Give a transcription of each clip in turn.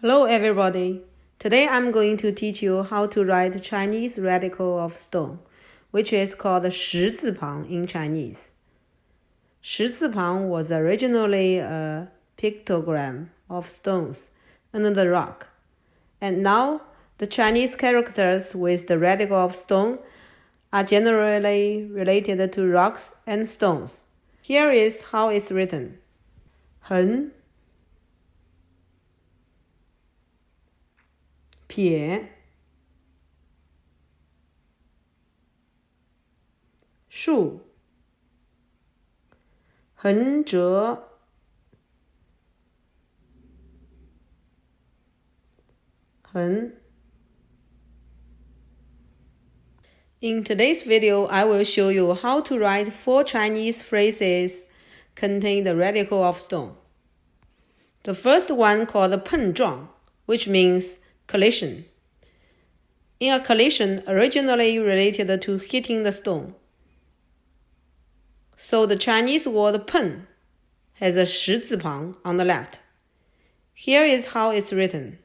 Hello everybody. Today I'm going to teach you how to write Chinese radical of stone, which is called 十字旁 in Chinese. 十字旁 was originally a pictogram of stones under the rock, and now the Chinese characters with the radical of stone are generally related to rocks and stones. Here is how it's written. 横撇竖横折横 In today's video, I will show you how to write 4 Chinese phrases containing the radical of stone. The first one called 碰撞, which means collision. In a collision originally related to hitting the stone. So the Chinese word 碰 has a 十字旁 on the left. Here is how it's written.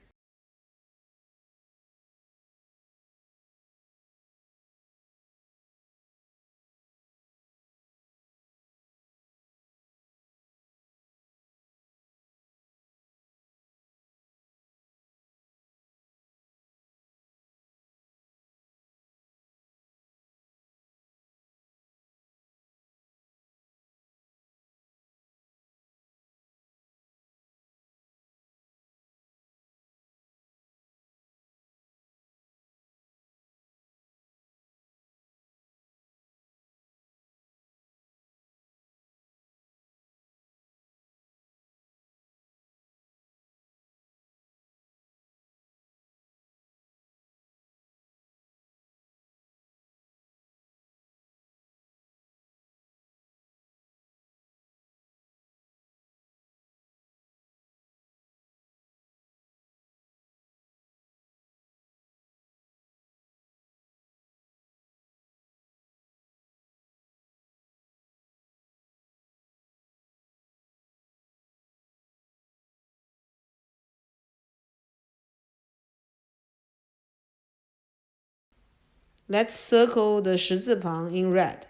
Let's circle the 十字旁 in red.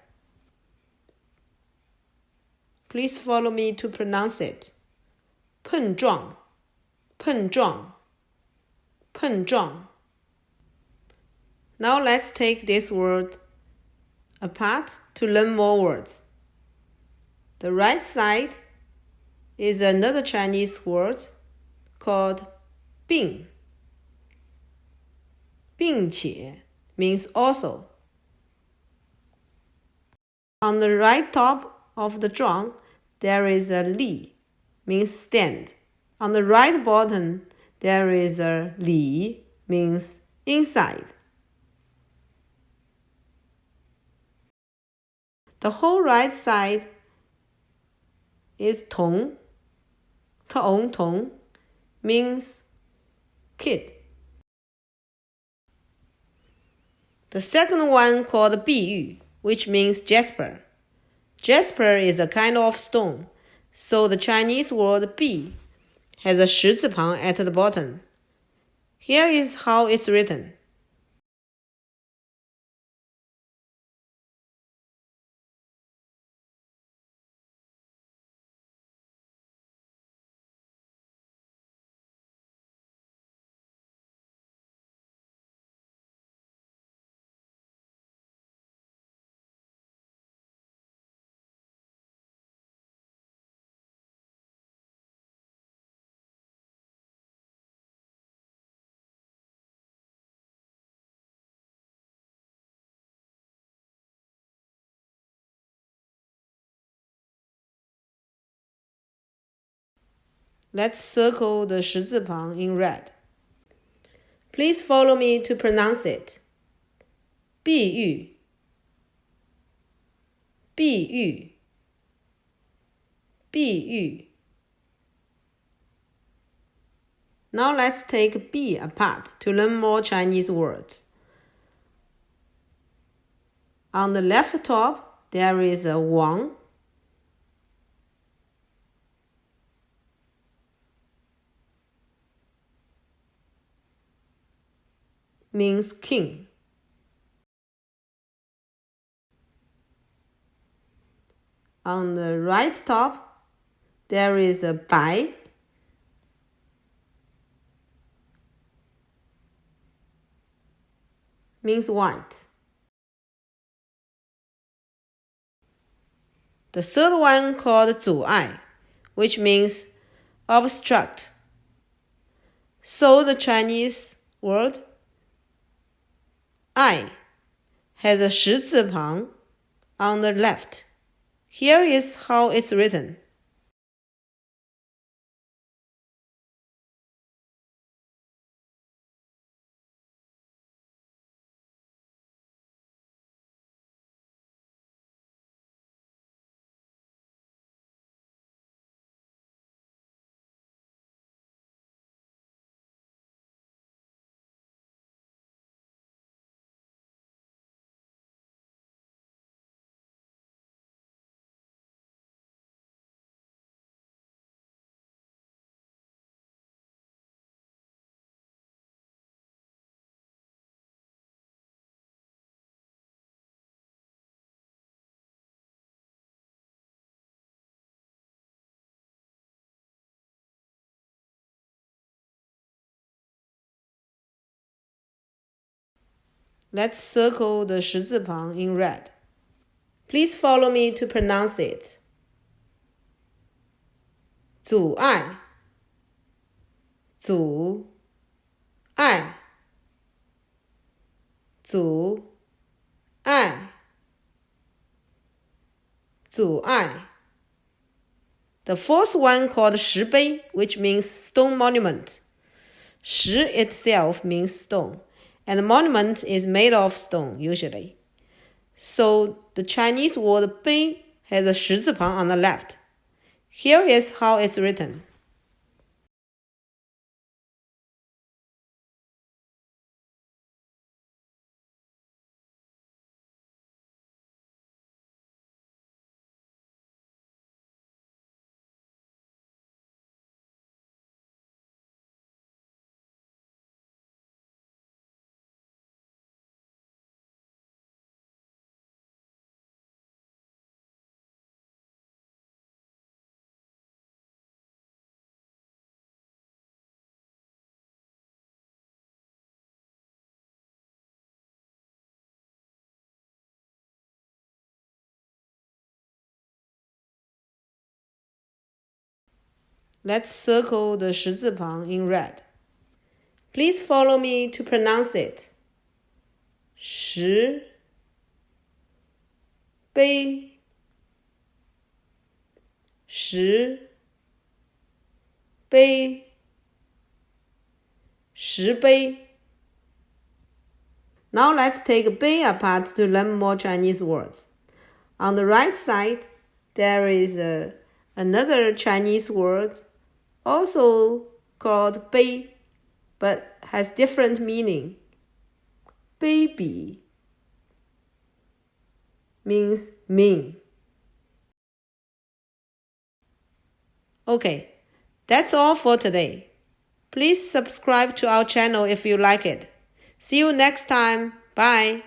Please follow me to pronounce it. 碰撞碰撞碰撞 Now let's take this word apart to learn more words. The right side is another Chinese word called 并并且 means also. On the right top of the zhuàng, there is a li, means stand. On the right bottom, there is a li, means inside. The whole right side is tong, tong, means kid. The second one called 碧玉, which means Jasper. Jasper is a kind of stone, so the Chinese word 碧 has a 十字旁 at the bottom. Here is how it's written. Let's circle the 十字旁 in red. Please follow me to pronounce it. 碧玉碧玉碧玉 Now let's take 碧 apart to learn more Chinese words. On the left top, there is a 王. means king. On the right top, there is a bai, means white. The third one called zhuàng, which means obstruct. So the Chinese word I has a 十字旁 on the left. Here is how it's written. Let's circle the 十字旁 in red. Please follow me to pronounce it. 阻碍，阻碍，阻碍，阻碍。The fourth one called 石碑, which means stone monument. 石 itself means stone, and monument is made of stone usually. So the Chinese word 碑 has a 十字旁 on the left. Here is how it's written. Let's circle the 十字旁 in red. Please follow me to pronounce it. 石碑，石碑，石碑。Now let's take 碑 apart to learn more Chinese words. On the right side, there is another Chinese word also called 碑, but has different meaning. Baby means mean. Okay, that's all for today. Please subscribe to our channel if you like it. See you next time. Bye.